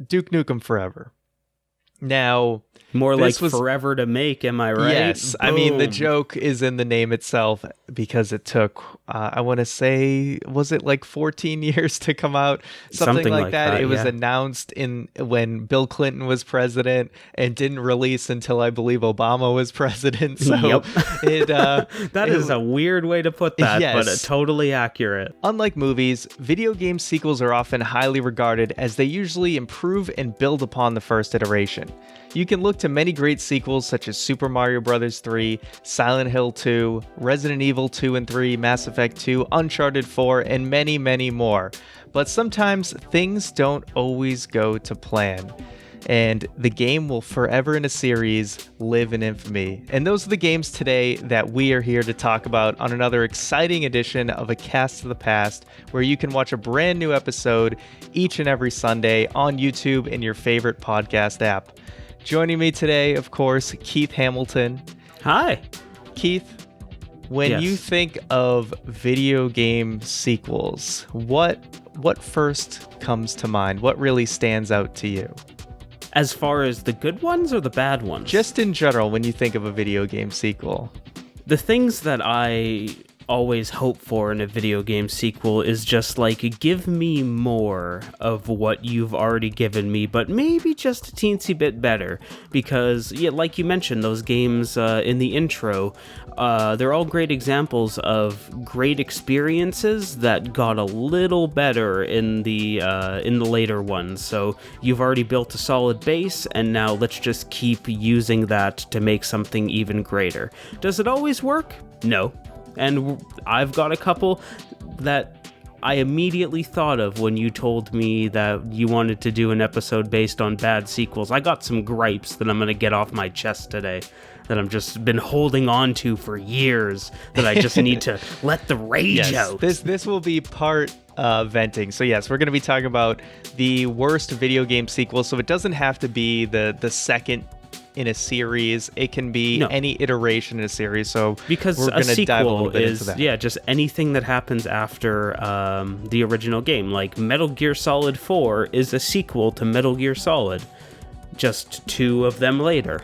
Duke Nukem Forever. Now, More like this was forever to make, am I right? yes. I mean, the Boom. joke is in the name itself because it took, I want to say, was it like 14 years to come out? Something Something like like that. It that, was yeah. announced in when Bill Clinton was president and didn't release until I believe Obama was president. So Yep. it, That is a weird way to put that, but yes. totally accurate. Unlike movies, video game sequels are often highly regarded as they usually improve and build upon the first iteration. You can look to many great sequels such as Super Mario Bros. 3, Silent Hill 2, Resident Evil 2 and 3, Mass Effect 2, Uncharted 4, and many, many more. But sometimes things don't always go to plan. And the game will forever in a series live in infamy. And those are the games today that we are here to talk about on another exciting edition of A Cast of the Past, where you can watch a brand new episode each and every Sunday on YouTube and your favorite podcast app. Joining me today, of course, Keith Hamilton. Hi. Keith, when Yes. you think of video game sequels, what first comes to mind? What really stands out to you? As far as the good ones or the bad ones? Just in general, when you think of a video game sequel. The things that I always hope for in a video game sequel is just like, give me more of what you've already given me, but maybe just a teensy bit better. Because, yeah, like you mentioned, those games in the intro, they're all great examples of great experiences that got a little better in the later ones. So you've already built a solid base, and now let's just keep using that to make something even greater. Does it always work? No. And I've got a couple that I immediately thought of when you told me that you wanted to do an episode based on bad sequels. I got some gripes that I'm going to get off my chest today, that I've just been holding on to for years, that I just need to let the rage out. This will be part venting. So yes, we're going to be talking about the worst video game sequel. So it doesn't have to be the second in a series. It can be any iteration in a series. So because we're going to dive a little bit into that. Yeah, just anything that happens after the original game. Like Metal Gear Solid 4 is a sequel to Metal Gear Solid. Just 2 of them later.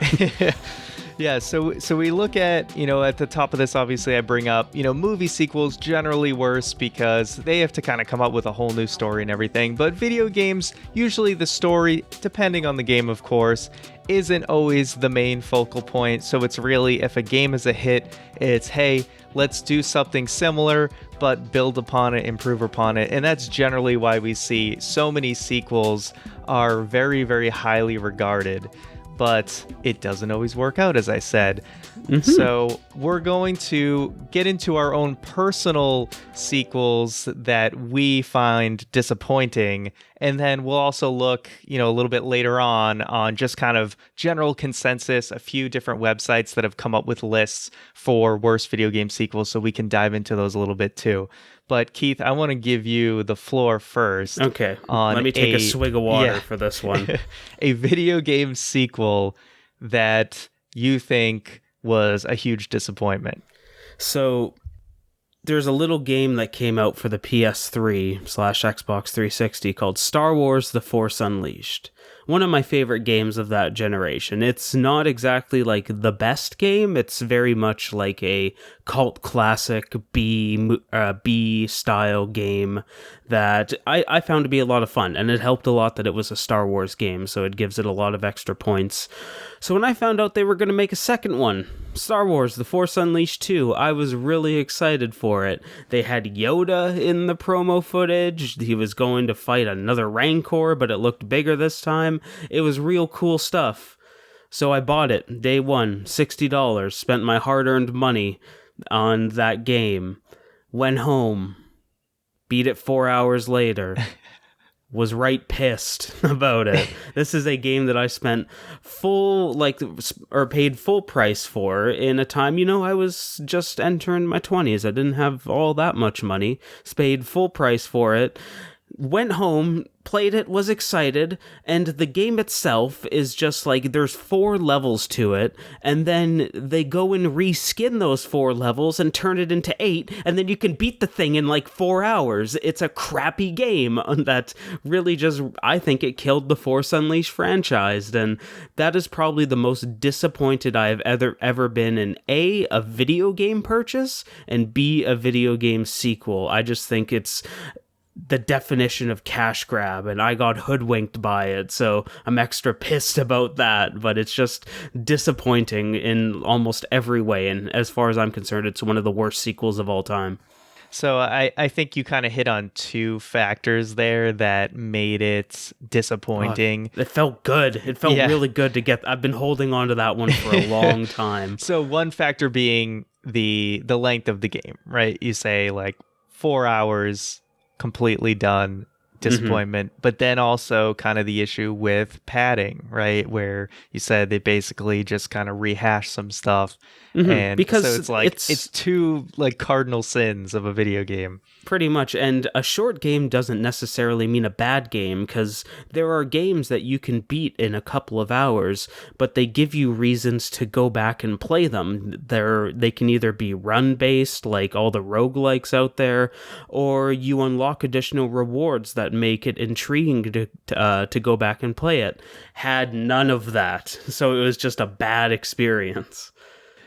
Yeah, so we look at, at the top of this, obviously I bring up, movie sequels generally worse because they have to kind of come up with a whole new story and everything. But video games, usually the story, depending on the game, of course, isn't always the main focal point. So it's really, if a game is a hit, it's, hey, let's do something similar, but build upon it, improve upon it. And that's generally why we see so many sequels are very, very highly regarded. But it doesn't always work out, as I said. Mm-hmm. So we're going to get into our own personal sequels that we find disappointing. And then we'll also look, a little bit later on just kind of general consensus, a few different websites that have come up with lists for worst video game sequels. So we can dive into those a little bit too. But Keith, I want to give you the floor first. Okay, let me take a swig of water for this one. A video game sequel that you think was a huge disappointment. So there's a little game that came out for the PS3/Xbox 360 called Star Wars: The Force Unleashed. One of my favorite games of that generation. It's not exactly like the best game. It's very much like a cult classic B style game that I found to be a lot of fun, and it helped a lot that it was a Star Wars game, so it gives it a lot of extra points. So when I found out they were going to make a second one, Star Wars: The Force Unleashed 2, I was really excited for it. They had Yoda in the promo footage. He was going to fight another Rancor, but it looked bigger this time. It was real cool stuff. So I bought it, day one, $60, spent my hard-earned money on that game, went home, beat it 4 hours later, was right pissed about it. This is a game that I spent paid full price for in a time, I was just entering my 20s. I didn't have all that much money. Paid full price for it. went home, played it, was excited, and the game itself is just like, there's 4 levels to it, and then they go and reskin those 4 levels and turn it into 8, and then you can beat the thing in like 4 hours. It's a crappy game that really just, I think it killed the Force Unleashed franchise, and that is probably the most disappointed I have ever been in a video game purchase, and B, a video game sequel. I just think it's the definition of cash grab, and I got hoodwinked by it, so I'm extra pissed about that. But it's just disappointing in almost every way, and as far as I'm concerned, it's one of the worst sequels of all time. So I think you kind of hit on 2 factors there that made it disappointing. It felt good. It felt really good to get. I've been holding on to that one for a long time. So one factor being the length of the game, right? You say like 4 hours, completely done, disappointment. But then also kind of the issue with padding, right? Where you said they basically just kind of rehash some stuff. And because so it's like it's 2 like cardinal sins of a video game. Pretty much, and a short game doesn't necessarily mean a bad game, because there are games that you can beat in a couple of hours, but they give you reasons to go back and play them. They can either be run-based, like all the roguelikes out there, or you unlock additional rewards that make it intriguing to go back and play it. Had none of that, so it was just a bad experience.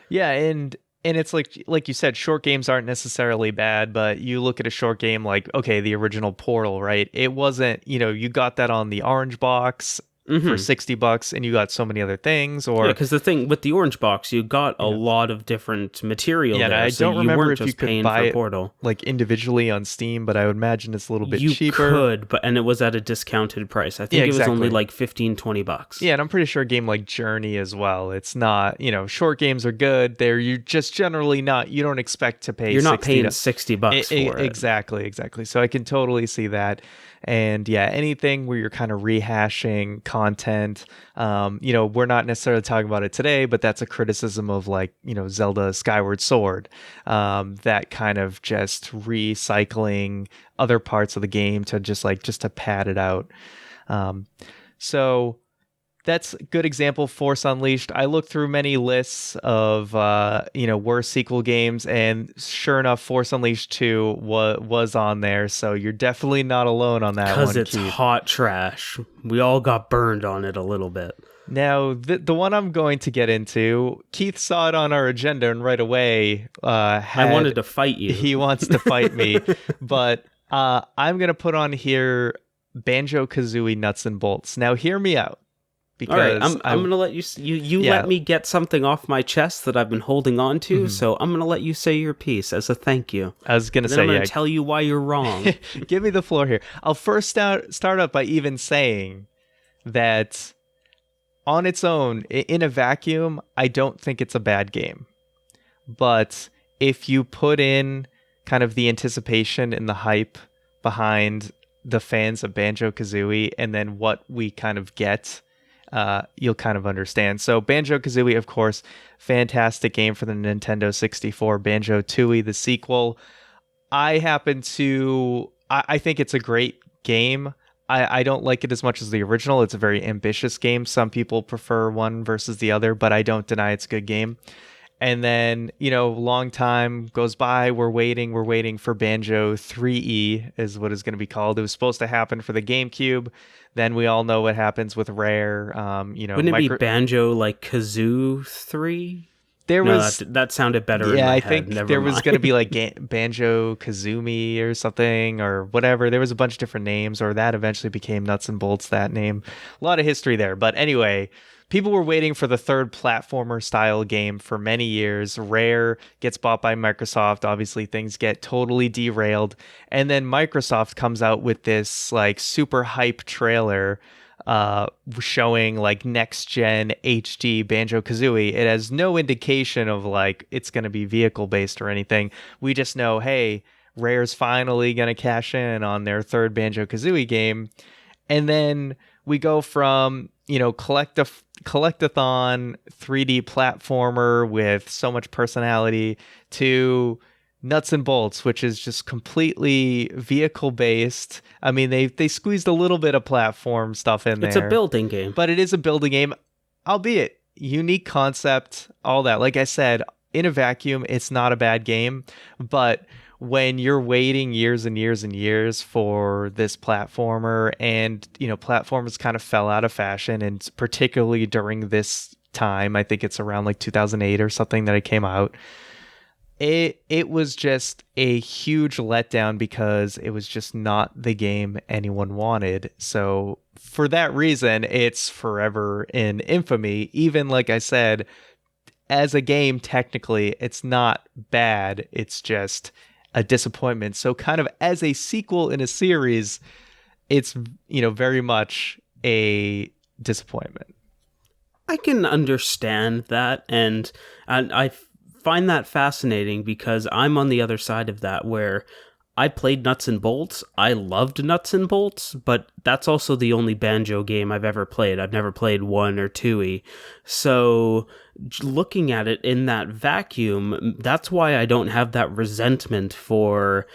Yeah, and it's like you said, short games aren't necessarily bad, but you look at a short game like, okay, the original Portal, right? It wasn't, you got that on the orange box for $60 and you got so many other things. Or because the thing with the orange box, you got a lot of different material there. I don't remember if you could buy it Portal like individually on Steam, but I would imagine it's a little bit cheaper. You could, and it was at a discounted price. I think it was only like $15-20. Yeah, and I'm pretty sure a game like Journey as well. It's not, short games are good. You just generally not, you don't expect to pay. You're not paying $60 for it. Exactly. So I can totally see that. And yeah, anything where you're kind of rehashing content, we're not necessarily talking about it today, but that's a criticism of like, Zelda Skyward Sword, that kind of just recycling other parts of the game to just to pad it out. So that's a good example, Force Unleashed. I looked through many lists of, worst sequel games, and sure enough, Force Unleashed 2 was on there, so you're definitely not alone on that one, because it's Keith. Hot trash. We all got burned on it a little bit. Now, the one I'm going to get into, Keith saw it on our agenda, and right away, I wanted to fight you. He wants to fight me, but I'm going to put on here Banjo-Kazooie Nuts and Bolts. Now, hear me out. Because all right, I'm going to let you let me get something off my chest that I've been holding on to, so I'm going to let you say your piece as a thank you. I was going to say, I'm going to tell you why you're wrong. Give me the floor here. I'll first start up by even saying that on its own, in a vacuum, I don't think it's a bad game. But if you put in kind of the anticipation and the hype behind the fans of Banjo-Kazooie and then what we kind of get, you'll kind of understand. So Banjo-Kazooie, of course, fantastic game for the Nintendo 64. Banjo-Tooie, the sequel. I think it's a great game. I don't like it as much as the original. It's a very ambitious game. Some people prefer one versus the other, but I don't deny it's a good game. And then, long time goes by. We're waiting for Banjo 3E is what it's going to be called. It was supposed to happen for the GameCube. Then we all know what happens with Rare. Wouldn't it be Banjo like Kazoo 3? That sounded better. Yeah, in my I head. think there was going to be like Banjo-Kazooie or something or whatever. There was a bunch of different names, or that eventually became Nuts and Bolts, that name. A lot of history there. But anyway, people were waiting for the third platformer style game for many years. Rare gets bought by Microsoft. Obviously, things get totally derailed. And then Microsoft comes out with this like super hype trailer showing like next gen HD Banjo-Kazooie. It has no indication of like it's going to be vehicle based or anything. We just know, hey, Rare's finally going to cash in on their third Banjo-Kazooie game. And then we go from, collectathon 3D platformer with so much personality to Nuts and Bolts, which is just completely vehicle based. I mean, they squeezed a little bit of platform stuff in there. It's a building game. But it is a building game, albeit unique concept, all that. Like I said, in a vacuum, it's not a bad game, but when you're waiting years and years and years for this platformer, and platformers kind of fell out of fashion, and particularly during this time, I think it's around like 2008 or something that it came out. It was just a huge letdown because it was just not the game anyone wanted. So for that reason, it's forever in infamy. Even like I said, as a game, technically, it's not bad. It's just a disappointment. So kind of as a sequel in a series, it's, very much a disappointment. I can understand that, and I find that fascinating because I'm on the other side of that, where I played Nuts and Bolts. I loved Nuts and Bolts, but that's also the only Banjo game I've ever played. I've never played 1 or 2E. So looking at it in that vacuum, that's why I don't have that resentment for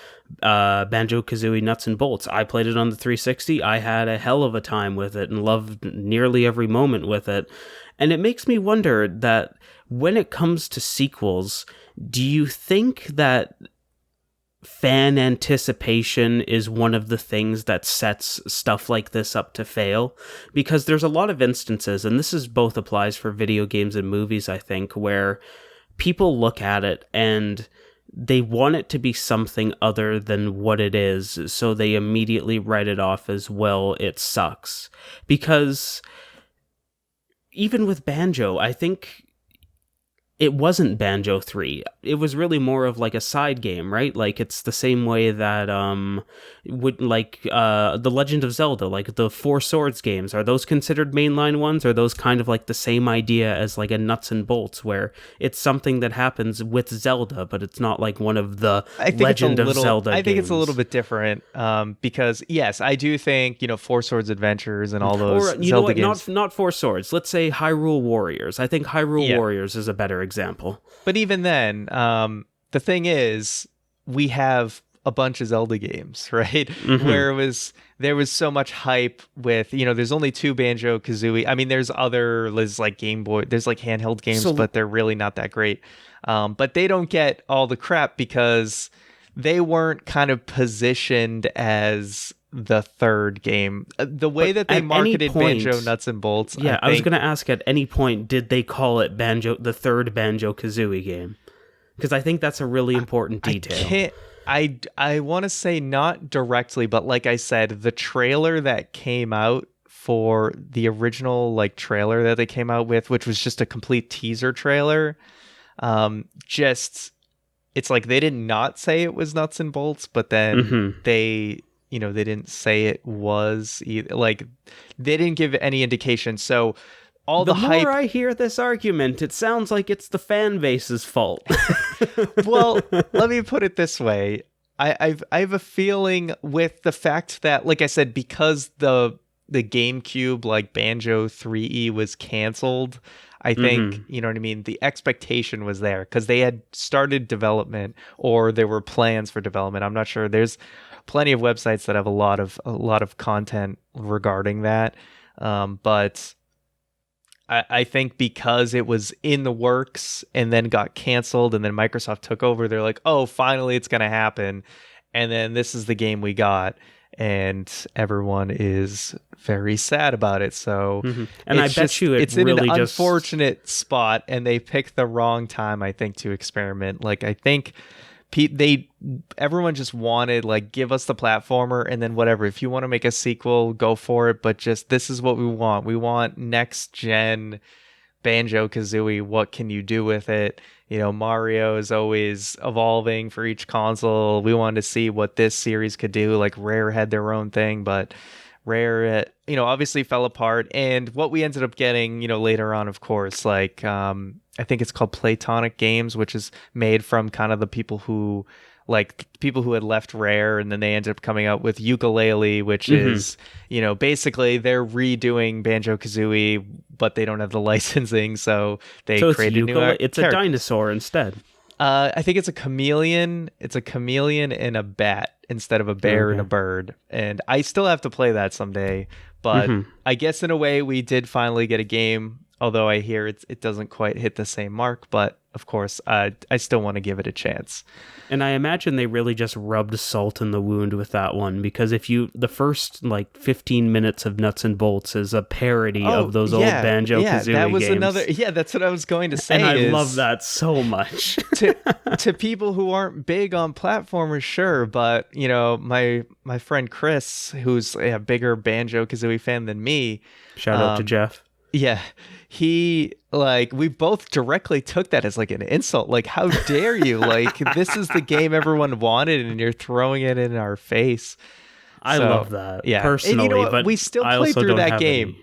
BanjoKazooie Nuts and Bolts. I played it on the 360. I had a hell of a time with it and loved nearly every moment with it. And it makes me wonder that when it comes to sequels, do you think that fan anticipation is one of the things that sets stuff like this up to fail? Because there's a lot of instances, and this is both applies for video games and movies, I think, where people look at it and they want it to be something other than what it is, so they immediately write it off as, well, it sucks. Because even with Banjo, I think it wasn't Banjo 3. It was really more of like a side game, right? Like it's the same way that The Legend of Zelda, like the Four Swords games, are those considered mainline ones? Or are those kind of like the same idea as like a Nuts and Bolts, where it's something that happens with Zelda, but it's not like one of the Legend of Zelda games? I think it's a little bit different, because yes, I do think Four Swords Adventures and all those Zelda games. Not Four Swords. Let's say Hyrule Warriors. I think Hyrule Warriors is a better example. But even then, the thing is, we have a bunch of Zelda games, right? Mm-hmm. Where there was so much hype with, there's only 2 BanjoKazooie. I mean, there's like Game Boy, there's like handheld games, but they're really not that great. But they don't get all the crap because they weren't kind of positioned as the third game. The way that they marketed Banjo Nuts and Bolts. Yeah, I was going to ask, at any point did they call it the third BanjoKazooie game? Because I think that's a really important detail. I want to say not directly, but like I said, the trailer that came out for the original trailer that they came out with, which was just a complete teaser trailer, it's like they did not say it was Nuts and Bolts, but then they didn't say it was either. Like, they didn't give any indication. So the hype. More I hear this argument, it sounds like it's the fan base's fault. Well, let me put it this way. I have a feeling with the fact that, like I said, because the GameCube, like Banjo 3E, was canceled, I think, you know what I mean? The expectation was there because they had started development, or there were plans for development. I'm not sure. There's plenty of websites that have a lot of content regarding that. But I think because it was in the works and then got canceled and then Microsoft took over, they're like, oh, finally it's going to happen. And then this is the game we got. And everyone is very sad about it. So, and I bet you it's really in an unfortunate spot, and they picked the wrong time, I think, to experiment. Like, I think everyone just wanted, like, give us the platformer, and then whatever. If you want to make a sequel, go for it. But just, this is what we want. We want next gen BanjoKazooie. What can you do with it? Mario is always evolving for each console. We wanted to see what this series could do. Like, Rare had their own thing, but Rare, obviously fell apart. And what we ended up getting, later on, of course, like, I think it's called Platonic Games, which is made from kind of the people who had left Rare, and then they ended up coming out with Yooka-Laylee, which is, basically they're redoing BanjoKazooie, but they don't have the licensing, so they created new It's a dinosaur instead. I think it's a chameleon. It's a chameleon and a bat instead of a bear and a bird. And I still have to play that someday. But I guess in a way we did finally get a game, although I hear it doesn't quite hit the same mark. But of course, I still want to give it a chance. And I imagine they really just rubbed salt in the wound with that one, because the first like 15 minutes of Nuts and Bolts is a parody of those old BanjoKazooie that was games. another. Yeah, that's what I was going to say. And I love that so much. to people who aren't big on platformers, sure, but you know, my friend Chris, who's a bigger BanjoKazooie fan than me, shout out to Jeff. Yeah, we both directly took that as like an insult. Like, how dare you? Like, this is the game everyone wanted, and you're throwing it in our face. I love that. Yeah, personally, and you know what? but We still I played also through don't that have game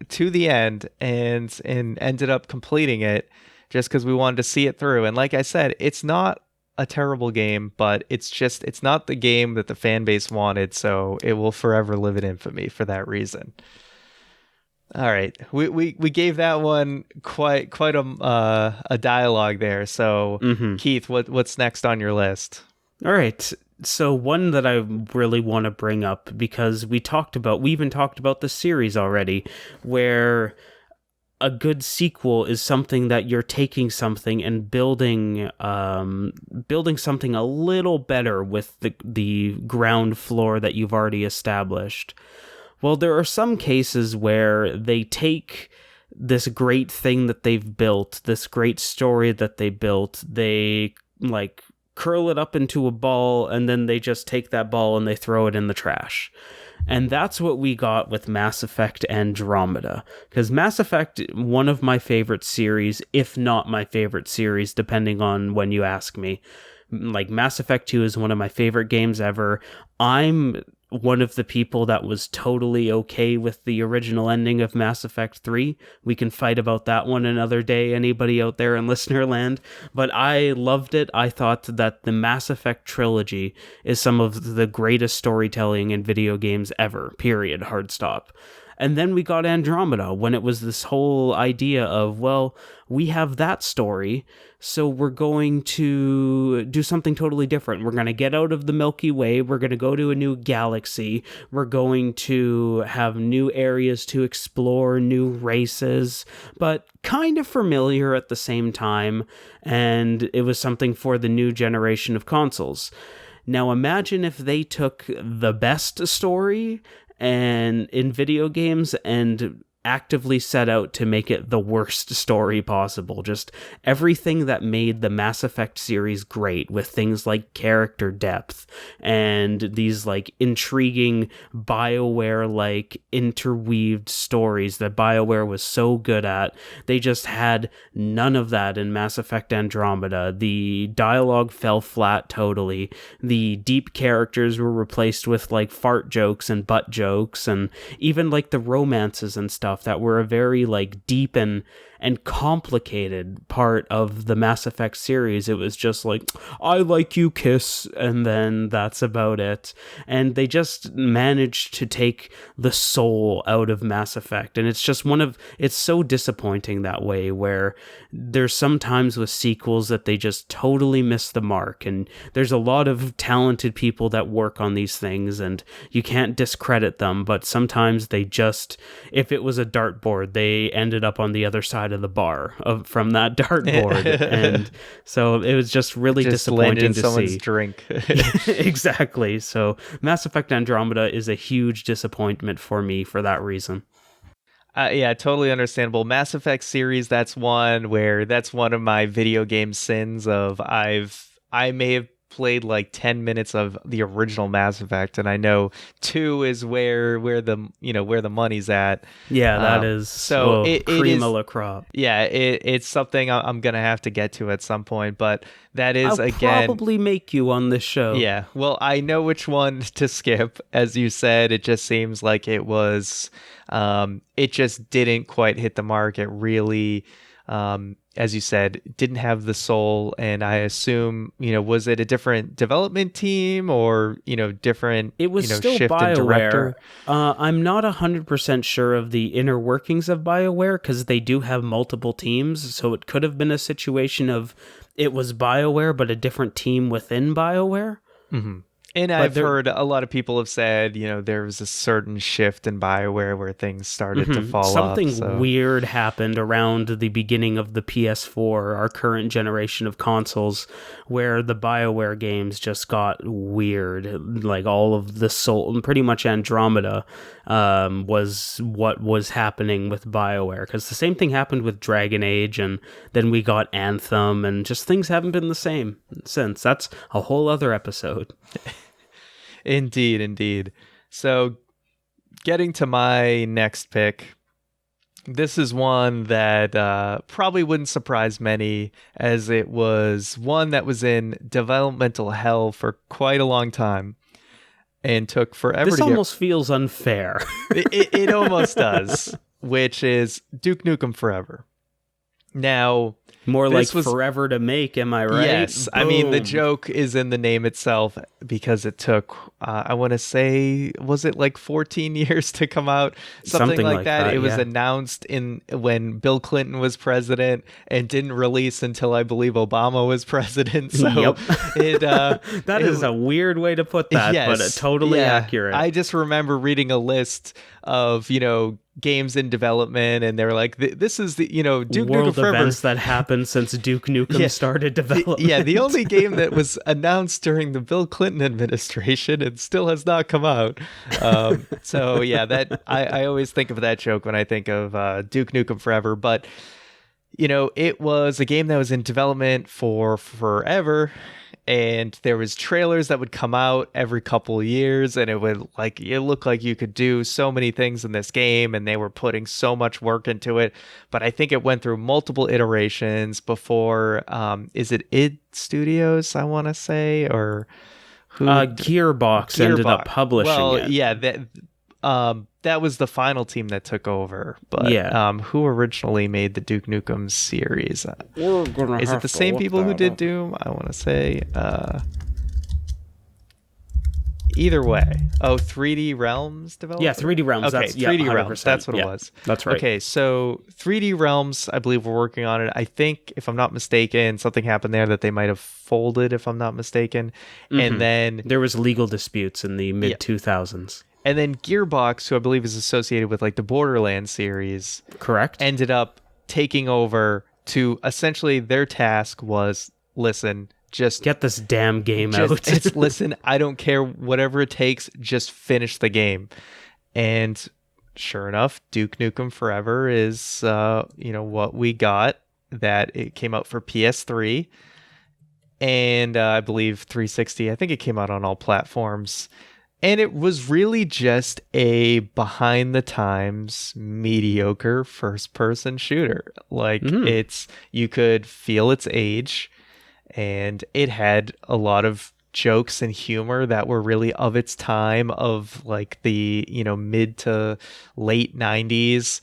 to the end, and ended up completing it just because we wanted to see it through. And like I said, it's not a terrible game, but it's not the game that the fan base wanted, so it will forever live in infamy for that reason. All right, we gave that one quite a dialogue there. So Keith, what's next on your list? All right, so one that I really want to bring up, because we even talked about the series already, where a good sequel is something that you're taking something and building something a little better with the ground floor that you've already established. Well, there are some cases where they take this great thing that they've built, this great story that they built, they like curl it up into a ball, and then they just take that ball and they throw it in the trash. And that's what we got with Mass Effect Andromeda. Because Mass Effect, one of my favorite series, if not my favorite series, depending on when you ask me. Like, Mass Effect 2 is one of my favorite games ever. I'm one of the people that was totally okay with the original ending of Mass Effect 3. We can fight about that one another day, anybody out there in listener land. But I loved it. I thought that the Mass Effect trilogy is some of the greatest storytelling in video games ever, period, hard stop. And then we got Andromeda, when it was this whole idea of, well, we have that story, so we're going to do something totally different. We're going to get out of the Milky Way. We're going to go to a new galaxy. We're going to have new areas to explore, new races, but kind of familiar at the same time. And it was something for the new generation of consoles. Now imagine if they took the best story and in video games and actively set out to make it the worst story possible. Just everything that made the Mass Effect series great, with things like character depth and these like intriguing BioWare-like interweaved stories that BioWare was so good at. They just had none of that in Mass Effect Andromeda. The dialogue fell flat totally. The deep characters were replaced with like fart jokes and butt jokes, and even like the romances and stuff that were a very like deep and complicated part of the Mass Effect series. It was just like, I like you, kiss, and then that's about it. And they just managed to take the soul out of Mass Effect. And it's just it's so disappointing that way, where there's sometimes with sequels that they just totally miss the mark. And there's a lot of talented people that work on these things, and you can't discredit them, but sometimes they just, if it was a dartboard, they ended up on the other side of the bar from that dartboard. And so it was just really disappointing to someone's see. Drink. Exactly. So Mass Effect Andromeda is a huge disappointment for me for that reason. Yeah, totally understandable. Mass Effect series, that's one of my video game sins of I may have played like 10 minutes of the original Mass Effect, and I know 2 is where the money's at. Yeah, that is so cream of la crop. Yeah, it's something I'm gonna have to get to at some point, but that is, I'll probably make you on this show. Yeah, well, I know which one to skip. As you said, it just seems like it was it just didn't quite hit the mark. It really as you said, didn't have the soul. And I assume, was it a different development team or, different, it was still shift BioWare. in director? I'm not 100% sure of the inner workings of BioWare, because they do have multiple teams. So it could have been a situation of it was BioWare, but a different team within BioWare. Mm-hmm. And I've heard a lot of people have said, there was a certain shift in BioWare where things started to fall off. Something weird happened around the beginning of the PS4, our current generation of consoles, where the BioWare games just got weird. Like all of the soul, pretty much Andromeda was what was happening with BioWare. Because the same thing happened with Dragon Age, and then we got Anthem, and just things haven't been the same since. That's a whole other episode. Indeed. So, getting to my next pick, this is one that probably wouldn't surprise many, as it was one that was in developmental hell for quite a long time and took forever This to almost feels unfair. It almost does, which is Duke Nukem Forever. Now, more like forever to make, am I right? Yes. Boom. I mean, the joke is in the name itself because it took, I want to say, was it like 14 years to come out? Something like that. It was announced when Bill Clinton was president and didn't release until I believe Obama was president. So that is a weird way to put that, but totally accurate. I just remember reading a list of, games in development, and they're like, this is the Duke World Nukem Forever events that happened since Duke Nukem started development. The only game that was announced during the Bill Clinton administration and still has not come out. That I always think of that joke when I think of Duke Nukem Forever. But it was a game that was in development for forever. And there was trailers that would come out every couple of years, and it looked like you could do so many things in this game, and they were putting so much work into it. But I think it went through multiple iterations before, is it id Studios, I want to say, or who? Gearbox ended up publishing it. Yeah, that was the final team that took over. But who originally made the Duke Nukem series? Is it the same people who did Doom? I want to say. Either way. 3D Realms developer? Yeah, 3D Realms. Okay, 3D Realms. That's what it was. That's right. Okay, so 3D Realms, I believe we're working on it. I think, if I'm not mistaken, something happened there that they might have folded, if I'm not mistaken. Mm-hmm. And then there was legal disputes in the mid-2000s. And then Gearbox, who I believe is associated with like the Borderlands series, correct, ended up taking over to essentially their task was, listen, just get this damn game out. Listen, I don't care whatever it takes, just finish the game. And sure enough, Duke Nukem Forever is what we got. That it came out for PS3 and I believe 360. I think it came out on all platforms. And it was really just a behind the times mediocre first person shooter. Like you could feel its age, and it had a lot of jokes and humor that were really of its time, of like the, mid to late 90s.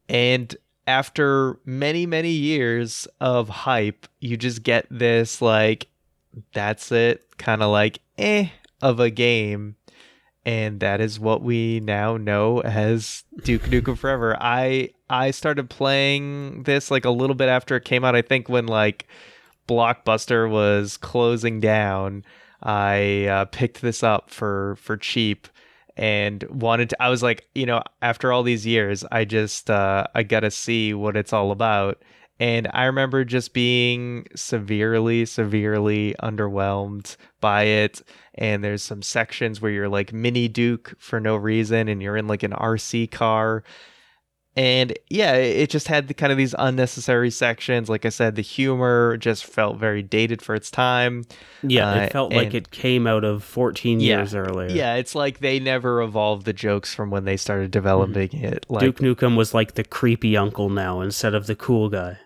And after many, many years of hype, you just get this like, that's it, kind of like, of a game, and that is what we now know as Duke Nukem Forever. I started playing this like a little bit after it came out. I think when like Blockbuster was closing down, I picked this up for cheap and I was like, after all these years, I just I gotta see what it's all about. And I remember just being severely underwhelmed by it. And there's some sections where you're like mini Duke for no reason, and you're in like an RC car. And yeah, it just had the kind of these unnecessary sections. Like I said, the humor just felt very dated for its time. Yeah, it felt like it came out of 14 years earlier. Yeah, it's like they never evolved the jokes from when they started developing it. Like, Duke Nukem was like the creepy uncle now instead of the cool guy.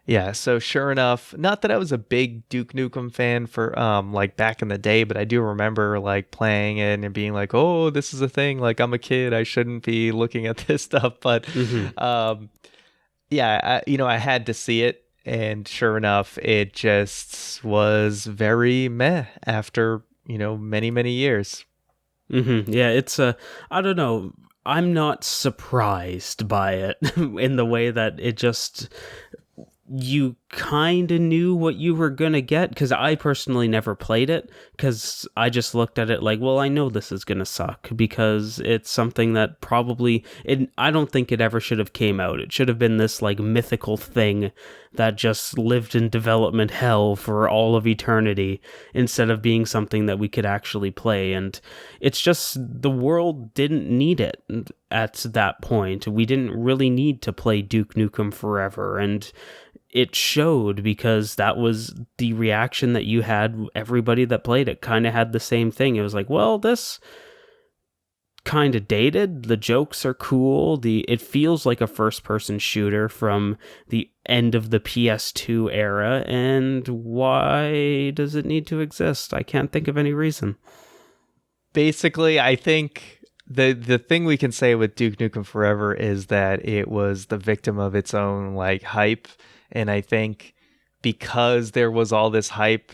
Yeah, so sure enough, not that I was a big Duke Nukem fan for like back in the day, but I do remember like playing it and being like, oh, this is a thing. Like, I'm a kid, I shouldn't be looking at this stuff. But I had to see it, and sure enough, it just was very meh after many years. Yeah, it's I don't know. I'm not surprised by it in the way that it just you kind of knew what you were going to get, because I personally never played it, because I just looked at it like, well, I know this is going to suck, because it's something that I don't think it ever should have came out. It should have been this like mythical thing that just lived in development hell for all of eternity, instead of being something that we could actually play. And it's just, the world didn't need it at that point. We didn't really need to play Duke Nukem Forever, and it showed, because that was the reaction that you had. Everybody that played it kind of had the same thing. It was like, well, this kind of dated. The jokes are cool. It feels like a first-person shooter from the end of the PS2 era, and why does it need to exist? I can't think of any reason. Basically, I think the thing we can say with Duke Nukem Forever is that it was the victim of its own like hype. And I think because there was all this hype,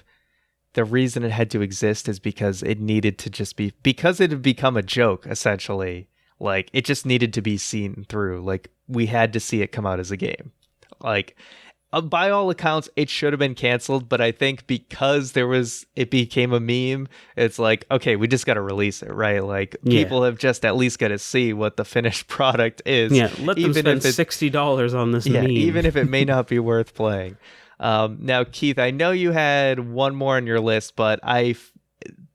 the reason it had to exist is because it needed to just be, because it had become a joke, essentially. Like, it just needed to be seen through. Like, we had to see it come out as a game. Like, by all accounts, it should have been canceled, but I think because it became a meme, it's like, okay, we just got to release it, right? Like, people have just at least got to see what the finished product is. Yeah, let them spend $60 on this meme. Even if it may not be worth playing. Now, Keith, I know you had one more on your list, but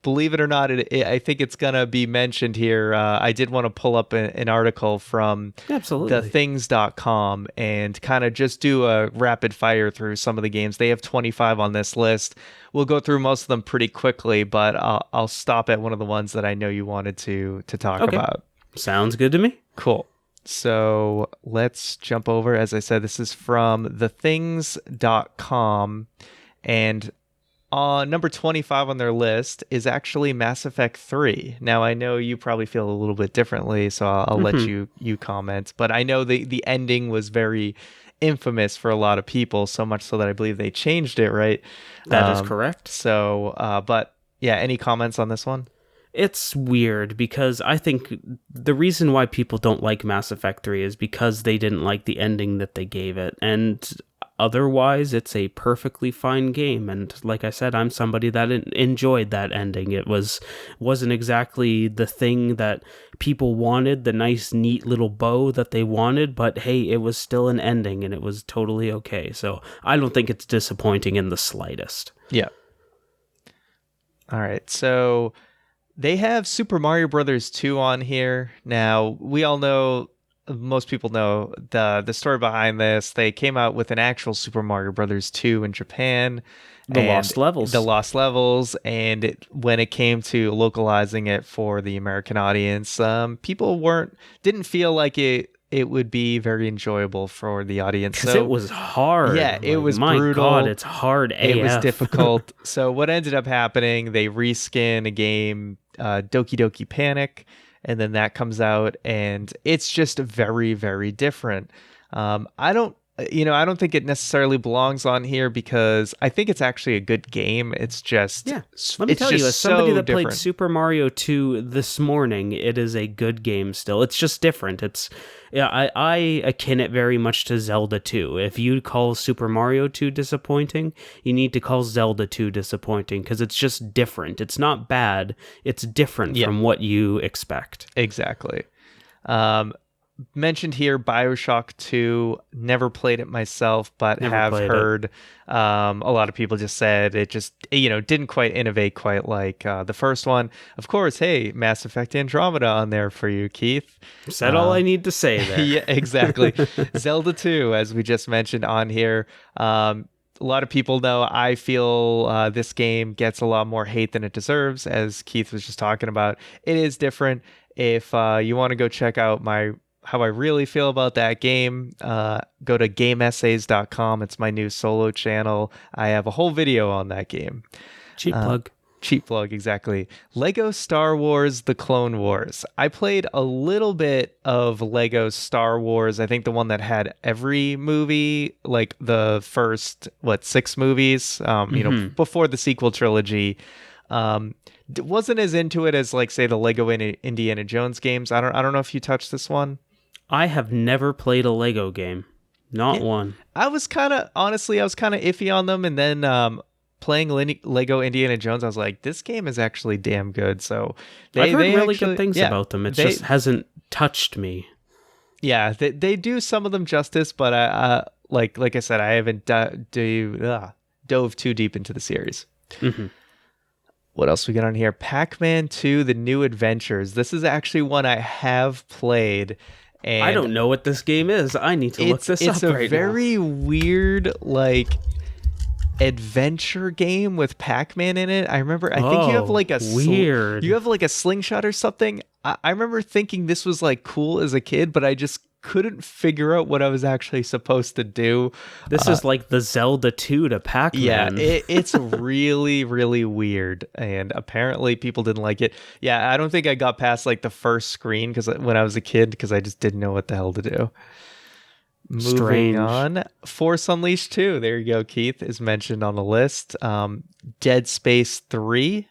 believe it or not, I think it's going to be mentioned here. I did want to pull up an article from thethings.com and kind of just do a rapid fire through some of the games. They have 25 on this list. We'll go through most of them pretty quickly, but I'll stop at one of the ones that I know you wanted to talk about. Sounds good to me. Cool. So let's jump over. As I said, this is from thethings.com, and number 25 on their list is actually Mass Effect 3. Now, I know you probably feel a little bit differently, so I'll let you comment. But I know the ending was very infamous for a lot of people, so much so that I believe they changed it, right? That is correct. So, but yeah, any comments on this one? It's weird, because I think the reason why people don't like Mass Effect 3 is because they didn't like the ending that they gave it. And otherwise, it's a perfectly fine game. And like I said, I'm somebody that enjoyed that ending. It wasn't exactly the thing that people wanted, the nice, neat little bow that they wanted, but hey, it was still an ending, and it was totally okay. So I don't think it's disappointing in the slightest. Yeah. All right, so they have Super Mario Brothers 2 on here. Now, we all know, most people know the story behind this. They came out with an actual Super Mario Brothers 2 in Japan. The Lost Levels. And when it came to localizing it for the American audience, people didn't feel like it would be very enjoyable for the audience. Because it was hard. Yeah, it was brutal. My God, it's hard AF. It was difficult. So what ended up happening, they reskin a game, Doki Doki Panic, and then that comes out, and it's just very, very different. I don't think it necessarily belongs on here, because I think it's actually a good game. It's just, let me tell you, as somebody that different. played Super Mario 2 this morning, it is a good game still. It's just different. I akin it very much to Zelda 2. If you call Super Mario 2 disappointing, you need to call Zelda 2 disappointing, because it's just different. It's not bad. It's different from what you expect. Exactly. Mentioned here BioShock 2. Never played it myself, but have heard a lot of people just said it just didn't quite innovate quite like the first one. Of course, hey, Mass Effect Andromeda on there for you, Keith. Said all I need to say there. Yeah, exactly. Zelda 2, as we just mentioned on here. A lot of people know I feel this game gets a lot more hate than it deserves, as Keith was just talking about. It is different. If you want to go check out how I really feel about that game, go to GameEssays.com. It's my new solo channel. I have a whole video on that game. Cheap plug. Cheap plug, exactly. Lego Star Wars The Clone Wars. I played a little bit of Lego Star Wars. I think the one that had every movie, like the first, 6 movies, before the sequel trilogy. Wasn't as into it as, like, say, the Lego Indiana Jones games. I don't know if you touched this one. I have never played a Lego game. Not one. I was kind of iffy on them, and then playing Lego Indiana Jones, I was like, this game is actually damn good. So I've heard they really actually, good things about them. It just hasn't touched me. Yeah, they do some of them justice, but like I said, I haven't dove too deep into the series. Mm-hmm. What else we got on here? Pac Man 2: The New Adventures. This is actually one I have played. And I don't know what this game is. I need to look this up right now. It's a very weird, like, adventure game with Pac-Man in it. I remember, I think you have like a weird. You have like a slingshot or something. I remember thinking this was like cool as a kid, but I just couldn't figure out what I was actually supposed to do. This is like the Zelda 2 to Pac Man. Yeah, it's really, really weird, and apparently people didn't like it. Yeah, I don't think I got past like the first screen because when I was a kid, because I just didn't know what the hell to do. Moving on, Force Unleashed 2. There you go, Keith, is mentioned on the list. Dead Space 3.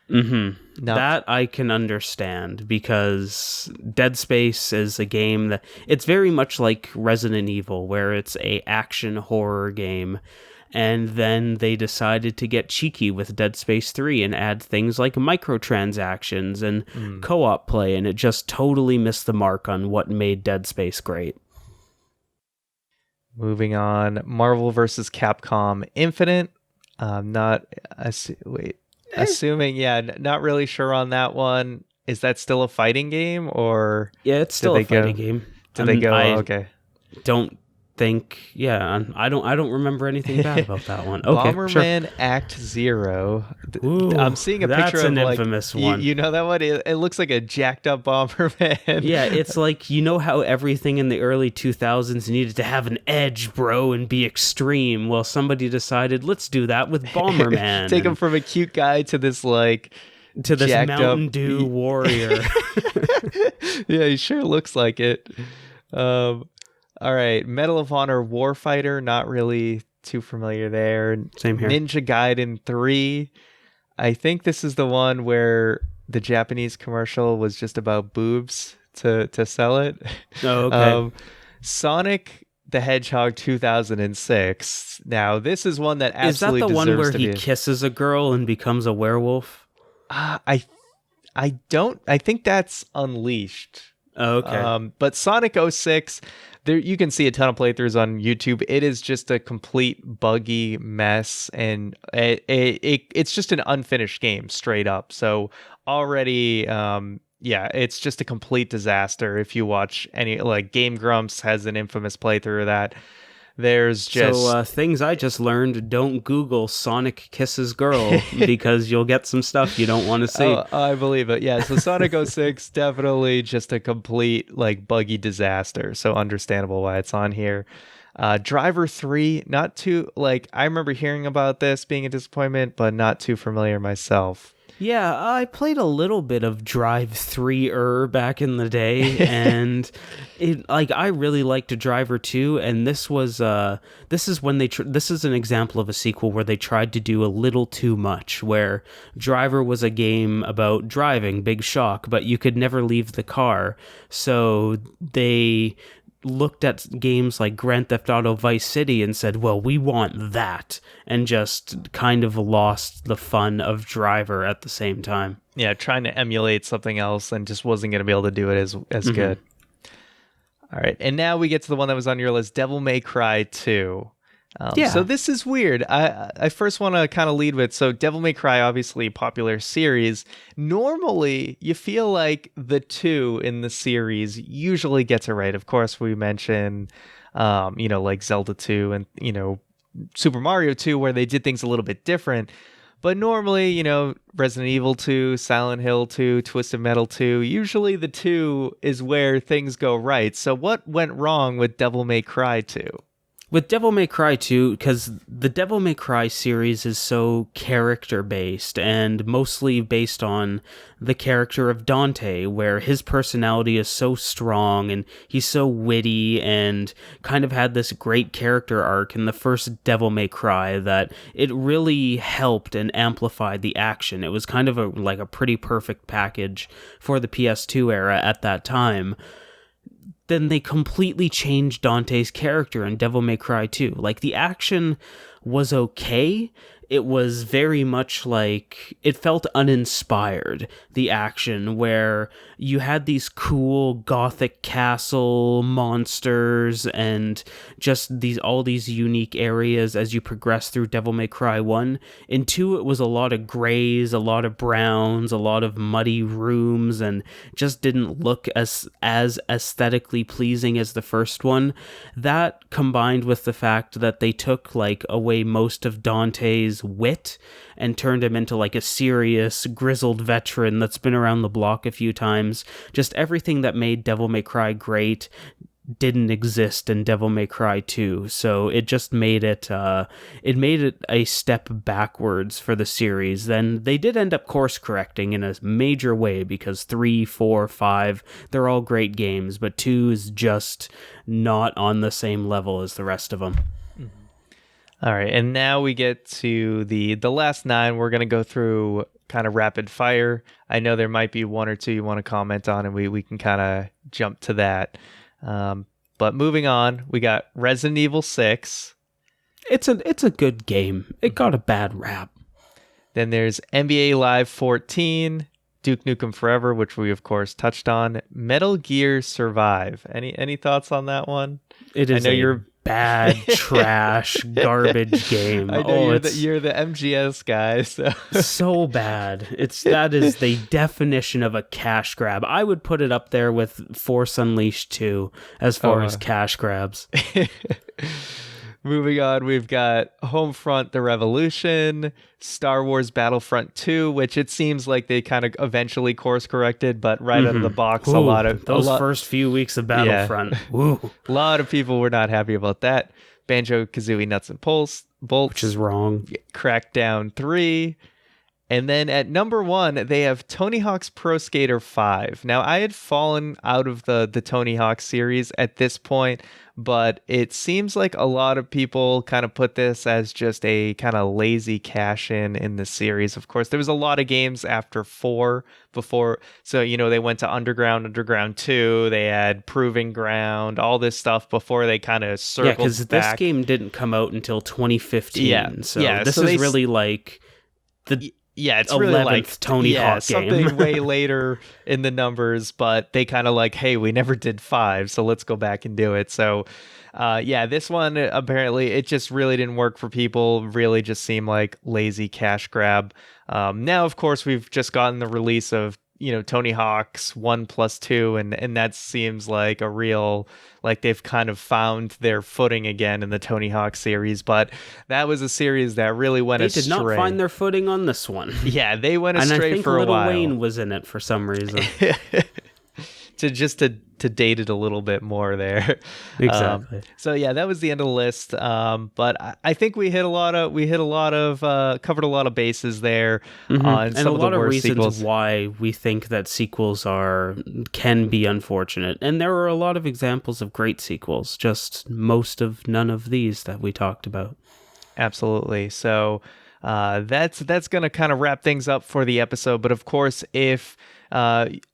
Mm-hmm. No. That I can understand, because Dead Space is a game that it's very much like Resident Evil, where it's a action horror game, and then they decided to get cheeky with Dead Space 3 and add things like microtransactions and co-op play, and it just totally missed the mark on what made Dead Space great. Moving on, Marvel vs. Capcom Infinite. Assuming, not really sure on that one. Is that still a fighting game, or? Yeah, it's still a fighting game. Did they go? Okay. Don't think. Yeah, I don't remember anything bad about that one. Okay, Bomberman sure. Act Zero. Ooh, I'm seeing a picture of an infamous one. You know that one? It looks like a jacked up Bomberman. Yeah, it's like, you know how everything in the early 2000s needed to have an edge, bro, and be extreme. Well, somebody decided, let's do that with Bomberman. Take him from a cute guy to this Mountain Dew warrior. Yeah, he sure looks like it. All right, Medal of Honor Warfighter, not really too familiar there. Same here. Ninja Gaiden 3. I think this is the one where the Japanese commercial was just about boobs to sell it. Oh, okay. Sonic the Hedgehog 2006. Now, this is one that absolutely deserves to be... Is that the one where he kisses a girl and becomes a werewolf? I think that's Unleashed. Oh, okay. But Sonic 06... There, you can see a ton of playthroughs on YouTube. It is just a complete buggy mess, and it's just an unfinished game, straight up. So already, it's just a complete disaster. If you watch any, like, Game Grumps has an infamous playthrough of that. There's just... things I just learned: don't Google Sonic kisses girl, because you'll get some stuff you don't want to see. Oh, I believe it. Yeah, so Sonic 06, definitely just a complete, like, buggy disaster. So understandable why it's on here. Driver 3, not too... Like, I remember hearing about this being a disappointment, but not too familiar myself. Yeah, I played a little bit of Drive 3 back in the day, and I really liked Driver 2, and this is an example of a sequel where they tried to do a little too much, where Driver was a game about driving, big shock, but you could never leave the car, so they looked at games like Grand Theft Auto Vice City and said, well, we want that, and just kind of lost the fun of Driver at the same time. Yeah, trying to emulate something else and just wasn't going to be able to do it as good. All right, and now we get to the one that was on your list, Devil May Cry 2. So this is weird. I first want to kind of lead with, so Devil May Cry, obviously a popular series. Normally, you feel like the 2 in the series usually gets it right. Of course, we mention, like Zelda 2 and, Super Mario 2, where they did things a little bit different. But normally, Resident Evil 2, Silent Hill 2, Twisted Metal 2, usually the 2 is where things go right. So what went wrong with Devil May Cry 2? With Devil May Cry 2, because the Devil May Cry series is so character-based, and mostly based on the character of Dante, where his personality is so strong, and he's so witty, and kind of had this great character arc in the first Devil May Cry that it really helped and amplified the action. It was kind of a pretty perfect package for the PS2 era at that time. then they completely changed Dante's character in Devil May Cry 2. Like, the action was okay. It was very much like, it felt uninspired, the action, where you had these cool gothic castle monsters and just all these unique areas as you progress through Devil May Cry 1. In 2, it was a lot of grays, a lot of browns, a lot of muddy rooms, and just didn't look as aesthetically pleasing as the first one. That, combined with the fact that they took like away most of Dante's wit and turned him into like a serious grizzled veteran that's been around the block a few times, just everything that made Devil May Cry great didn't exist in Devil May Cry 2, so it just made it a step backwards for the series. Then they did end up course correcting in a major way, because 3, 4, 5, they're all great games, but 2 is just not on the same level as the rest of them. All right, and now we get to the last 9. We're going to go through kind of rapid fire. I know there might be one or two you want to comment on, and we can kind of jump to that. But moving on, we got Resident Evil 6. It's a good game. It got a bad rap. Then there's NBA Live 14, Duke Nukem Forever, which we of course touched on. Metal Gear Survive. Any thoughts on that one? It is you're bad, trash, garbage game. I know you're the MGS guy, so bad. That is the definition of a cash grab. I would put it up there with Force Unleashed 2 as far as cash grabs. Moving on, we've got Homefront: The Revolution, Star Wars Battlefront 2, which it seems like they kind of eventually course corrected, but right out of the box, first few weeks of Battlefront. Yeah. A lot of people were not happy about that. BanjoKazooie Nuts and Bolts, which is wrong. Crackdown 3. And then at number 1, they have Tony Hawk's Pro Skater 5. Now, I had fallen out of the Tony Hawk series at this point, but it seems like a lot of people kind of put this as just a kind of lazy cash-in the series. Of course, there was a lot of games after 4 before. So, they went to Underground 2, they had Proving Ground, all this stuff before they kind of circled back. Yeah, because this game didn't come out until 2015. Yeah, this is really like the... Yeah, it's really like Tony Hawk game. Something way later in the numbers, but they kind of like, hey, we never did 5, so let's go back and do it. So, this one, apparently, it just really didn't work for people, really just seemed like lazy cash grab. Now, of course, we've just gotten the release of, Tony Hawk's 1+2, and that seems like a real, like they've kind of found their footing again in the Tony Hawk series, but that was a series that really went astray. They did not find their footing on this one. Yeah, they went astray for a while. And I think Lil Wayne was in it for some reason. to date it a little bit more there. Exactly. That was the end of the list. But I think we covered a lot of bases there on some of the worst sequels. Reasons why we think that sequels can be unfortunate. And there are a lot of examples of great sequels, just none of these that we talked about. Absolutely. So that's going to kind of wrap things up for the episode. But of course, if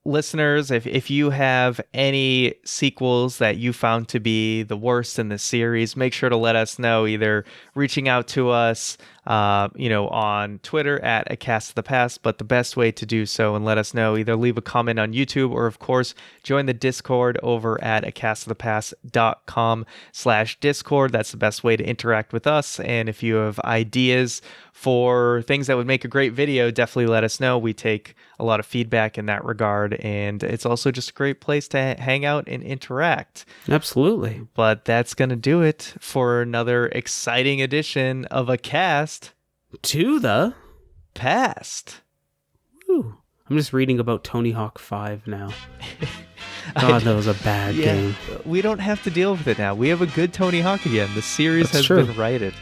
listeners, if you have any sequels that you found to be the worst in the series, make sure to let us know, either reaching out to us on Twitter at A Cast of the Past, but the best way to do so and let us know, either leave a comment on YouTube or of course join the Discord over at acastofthepast.com/Discord. That's the best way to interact with us. And if you have ideas for things that would make a great video, definitely let us know. We take a lot of feedback in that regard, and it's also just a great place to hang out and interact. Absolutely. But that's going to do it for another exciting edition of A Cast to the Past. Woo. I'm just reading about Tony Hawk 5 now. God, that was a bad game. We don't have to deal with it now. We have a good Tony Hawk again. The series has been righted.